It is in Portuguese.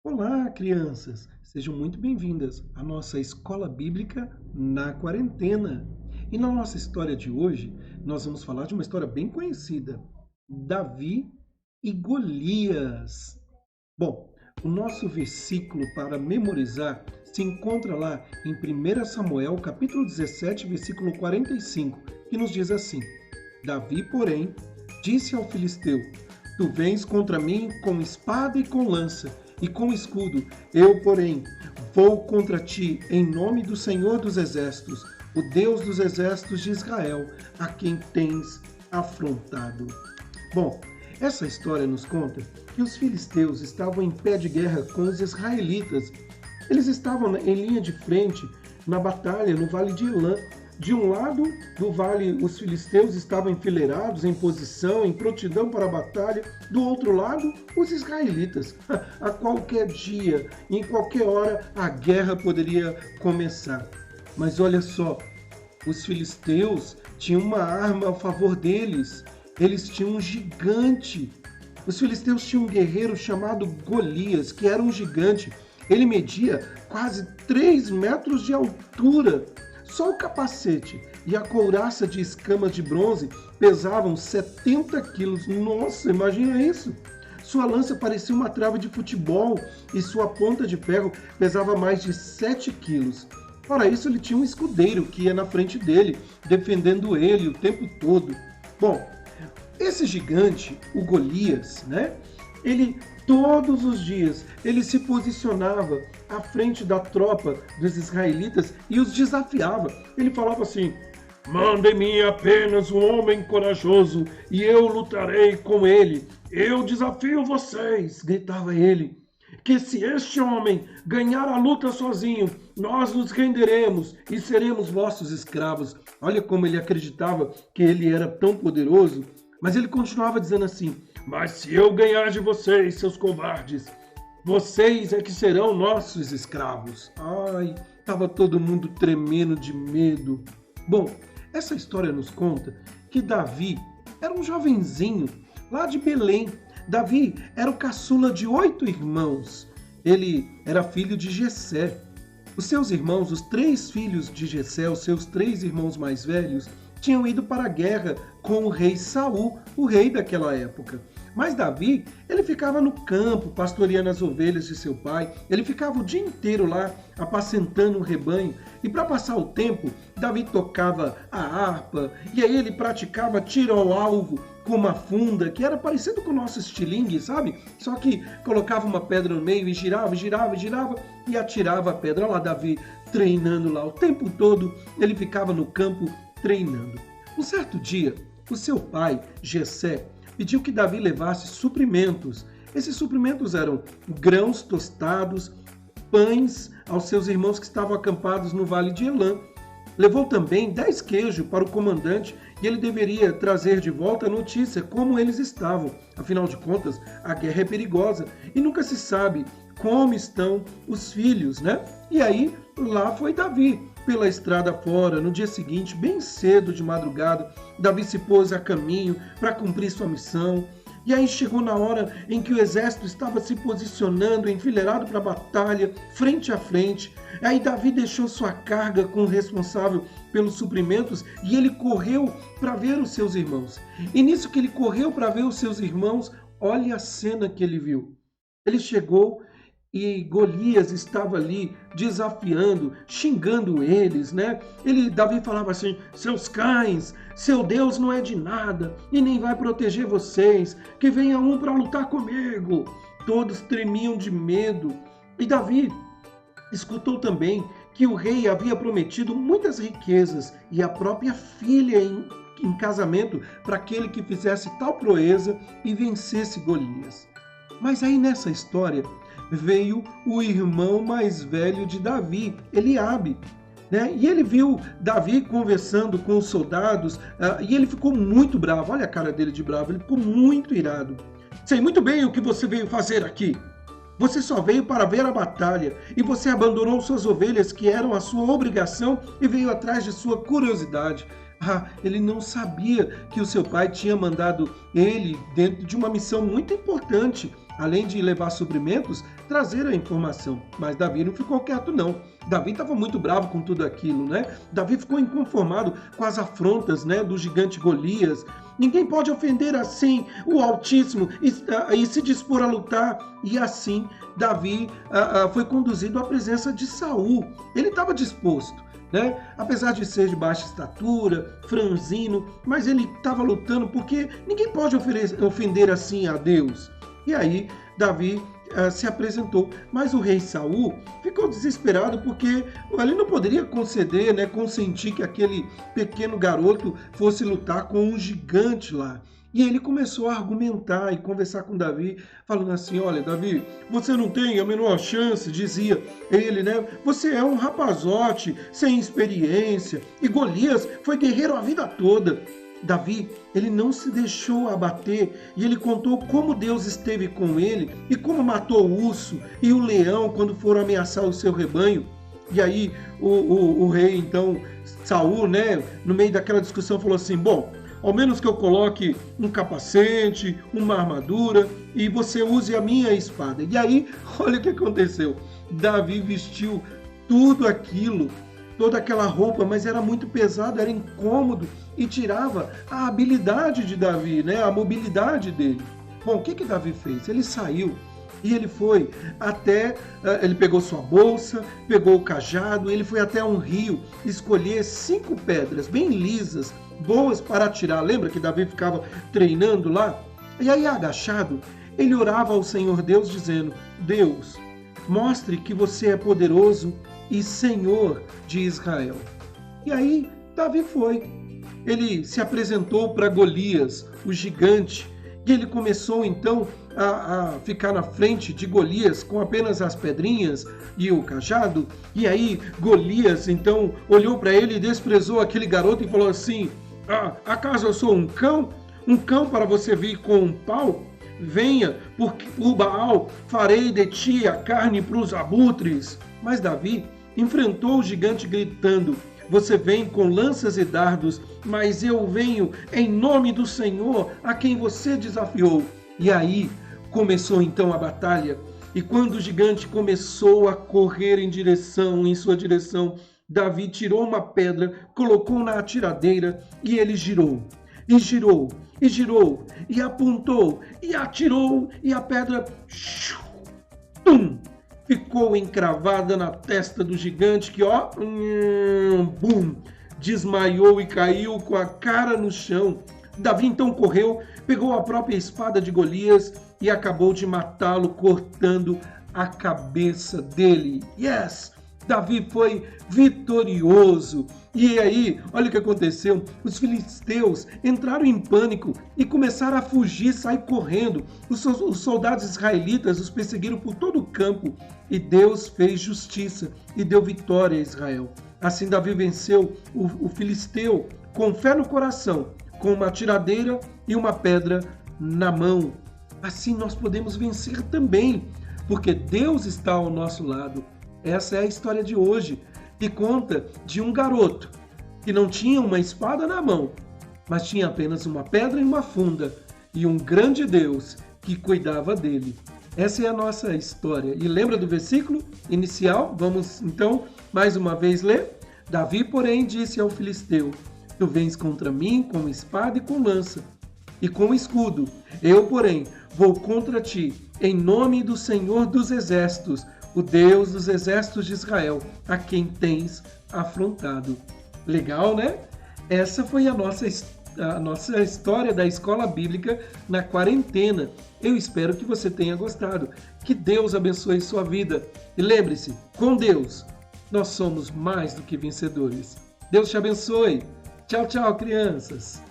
Olá, crianças! Sejam muito bem-vindas à nossa escola bíblica na quarentena. E na nossa história de hoje, nós vamos falar de uma história bem conhecida: Davi e Golias. Bom, o nosso versículo para memorizar se encontra lá em 1 Samuel, capítulo 17, versículo 45, que nos diz assim: Davi, porém, disse ao filisteu: Tu vens contra mim com espada e com lança e com escudo. Eu, porém, vou contra ti em nome do Senhor dos Exércitos, o Deus dos Exércitos de Israel, a quem tens afrontado. Bom, essa história nos conta que os filisteus estavam em pé de guerra com os israelitas. Eles estavam em linha de frente na batalha no Vale de Elã. De um lado do vale, os filisteus estavam enfileirados em posição, em prontidão para a batalha. Do outro lado, os israelitas. A qualquer dia, em qualquer hora, a guerra poderia começar. Mas olha só, os filisteus tinham uma arma a favor deles. Eles tinham um gigante. Os filisteus tinham um guerreiro chamado Golias, que era um gigante. Ele media quase 3 metros de altura. Só o capacete e a couraça de escamas de bronze pesavam 70 quilos. Nossa, imagina isso! Sua lança parecia uma trava de futebol e sua ponta de ferro pesava mais de 7 quilos. Fora isso, ele tinha um escudeiro que ia na frente dele, defendendo ele o tempo todo. Bom, esse gigante, o Golias, né? Ele todos os dias ele se posicionava à frente da tropa dos israelitas e os desafiava. Ele falava assim: Mande-me apenas um homem corajoso e eu lutarei com ele. Eu desafio vocês, gritava ele, que se este homem ganhar a luta sozinho, nós nos renderemos e seremos vossos escravos. Olha como ele acreditava que ele era tão poderoso. Mas ele continuava dizendo assim: Mas se eu ganhar de vocês, seus covardes, vocês é que serão nossos escravos. Ai, estava todo mundo tremendo de medo. Bom, essa história nos conta que Davi era um jovenzinho lá de Belém. Davi era o caçula de 8 irmãos. Ele era filho de Jessé. Os seus irmãos, os 3 filhos de Jessé, os seus 3 irmãos mais velhos, tinham ido para a guerra com o rei Saul, o rei daquela época. Mas Davi, ele ficava no campo, pastoreando as ovelhas de seu pai. Ele ficava o dia inteiro lá, apacentando o rebanho. E para passar o tempo, Davi tocava a harpa, e aí ele praticava tiro ao alvo com uma funda, que era parecido com o nosso estilingue, sabe? Só que colocava uma pedra no meio e girava, girava, girava, e atirava a pedra. Olha lá Davi treinando lá o tempo todo. Ele ficava no campo treinando. Um certo dia, o seu pai, Jessé, pediu que Davi levasse suprimentos. Esses suprimentos eram grãos tostados, pães aos seus irmãos que estavam acampados no vale de Elã. Levou também 10 queijos para o comandante e ele deveria trazer de volta a notícia como eles estavam. Afinal de contas, a guerra é perigosa e nunca se sabe como estão os filhos, né? E aí, lá foi Davi, pela estrada fora. No dia seguinte, bem cedo de madrugada, Davi se pôs a caminho para cumprir sua missão. E aí chegou na hora em que o exército estava se posicionando, enfileirado para a batalha, frente a frente. Aí Davi deixou sua carga com o responsável pelos suprimentos e ele correu para ver os seus irmãos. E nisso que ele correu para ver os seus irmãos, olha a cena que ele viu. Ele chegou e Golias estava ali desafiando, xingando eles, né? Davi falava assim: seus cães, seu Deus não é de nada e nem vai proteger vocês, que venha um para lutar comigo. Todos tremiam de medo. E Davi escutou também que o rei havia prometido muitas riquezas e a própria filha em casamento para aquele que fizesse tal proeza e vencesse Golias. Mas aí nessa história veio o irmão mais velho de Davi, Eliabe, né? E ele viu Davi conversando com os soldados e ele ficou muito bravo. Olha a cara dele de bravo, ele ficou muito irado. Sei muito bem o que você veio fazer aqui. Você só veio para ver a batalha e você abandonou suas ovelhas, que eram a sua obrigação, e veio atrás de sua curiosidade. Ele não sabia que o seu pai tinha mandado ele dentro de uma missão muito importante. além de levar suprimentos, trazer a informação. Mas Davi não ficou quieto, não. Davi estava muito bravo com tudo aquilo, né? Davi ficou inconformado com as afrontas, né, do gigante Golias. Ninguém pode ofender assim o Altíssimo e se dispor a lutar. E assim, Davi foi conduzido à presença de Saul. Ele estava disposto, né? Apesar de ser de baixa estatura, franzino, mas ele estava lutando porque ninguém pode ofender assim a Deus. E aí, Davi se apresentou, mas o rei Saul ficou desesperado porque ele não poderia conceder, né, consentir que aquele pequeno garoto fosse lutar com um gigante lá. E ele começou a argumentar e conversar com Davi, falando assim: olha, Davi, você não tem a menor chance, dizia ele, né? Você é um rapazote, sem experiência, e Golias foi guerreiro a vida toda. Davi, ele não se deixou abater e ele contou como Deus esteve com ele e como matou o urso e o leão quando foram ameaçar o seu rebanho. E aí o rei, então, Saul, né, no meio daquela discussão falou assim: bom, ao menos que eu coloque um capacete, uma armadura e você use a minha espada. E aí, olha o que aconteceu. Davi vestiu tudo aquilo, toda aquela roupa, mas era muito pesado, era incômodo e tirava a habilidade de Davi, né? A mobilidade dele. Bom, o que Davi fez? Ele saiu e ele foi até, ele pegou sua bolsa, pegou o cajado, ele foi até um rio escolher 5 pedras bem lisas, boas para atirar. Lembra que Davi ficava treinando lá? E aí, agachado, ele orava ao Senhor Deus dizendo: Deus, mostre que você é poderoso e Senhor de Israel. E aí, Davi foi. Ele se apresentou para Golias, o gigante, e ele começou então a ficar na frente de Golias com apenas as pedrinhas e o cajado. E aí Golias então olhou para ele e desprezou aquele garoto e falou assim: acaso eu sou um cão? Um cão para você vir com um pau? Venha, porque por Baal farei de ti a carne para os abutres. Mas Davi enfrentou o gigante gritando: você vem com lanças e dardos, mas eu venho em nome do Senhor, a quem você desafiou. E aí começou então a batalha. E quando o gigante começou a correr em sua direção, Davi tirou uma pedra, colocou na atiradeira e ele girou. E girou, e girou, e apontou, e atirou, e a pedra tum, ficou encravada na testa do gigante que, bum, desmaiou e caiu com a cara no chão. Davi então correu, pegou a própria espada de Golias e acabou de matá-lo, cortando a cabeça dele. Yes! Davi foi vitorioso. E aí, olha o que aconteceu. Os filisteus entraram em pânico e começaram a fugir, sair correndo. Os soldados israelitas os perseguiram por todo o campo. E Deus fez justiça e deu vitória a Israel. Assim Davi venceu o filisteu com fé no coração, com uma tiradeira e uma pedra na mão. Assim nós podemos vencer também, porque Deus está ao nosso lado. Essa é a história de hoje, que conta de um garoto que não tinha uma espada na mão, mas tinha apenas uma pedra e uma funda, e um grande Deus que cuidava dele. Essa é a nossa história. E lembra do versículo inicial? Vamos então mais uma vez ler. Davi, porém, disse ao filisteu: tu vens contra mim com espada e com lança, e com escudo. Eu, porém, vou contra ti, em nome do Senhor dos Exércitos, o Deus dos exércitos de Israel, a quem tens afrontado. Legal, né? Essa foi a nossa história da Escola Bíblica na quarentena. Eu espero que você tenha gostado. Que Deus abençoe sua vida. E lembre-se, com Deus, nós somos mais do que vencedores. Deus te abençoe. Tchau, tchau, crianças.